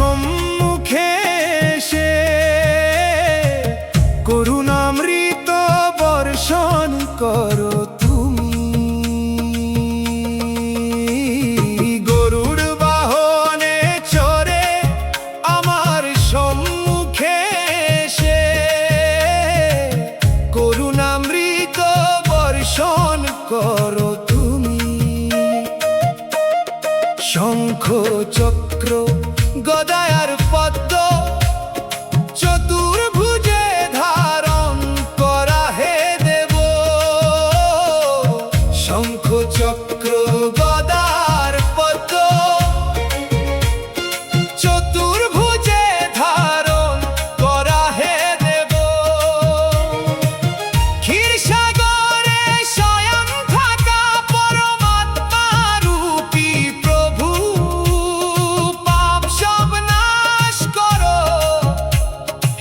সম্মুখে এসে করুণামৃত বর্ষণ করো তুমি। গরুড় বাহনে চড়ে আমার সম্মুখে এসে করুণামৃত বর্ষণ করো তুমি। শঙ্খ চক্র গদায়ার পদ্ম চতুর্ভুজে ধারণ করা হে দেব। শঙ্খ চক্র গদার পদ্ম চতুর্ভুজে ধারণ করা হে দেব। ক্ষীরসাগরে স্বয়ং থাকা পরমাত্মা রূপী প্রভু, পাপ সব নাশ করো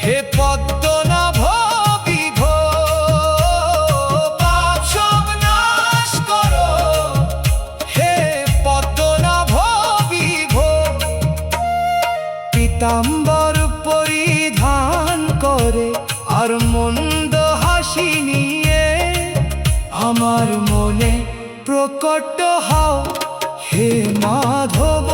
হে পদ্মনাভ বিভো। পাপ সব নাশ করো হে পদ্মনাভ বিভো। পীতাম্বর পরিধান করে আর মন্দ হাসি নিয়ে আমার মনে প্রকট হও হে মাধব।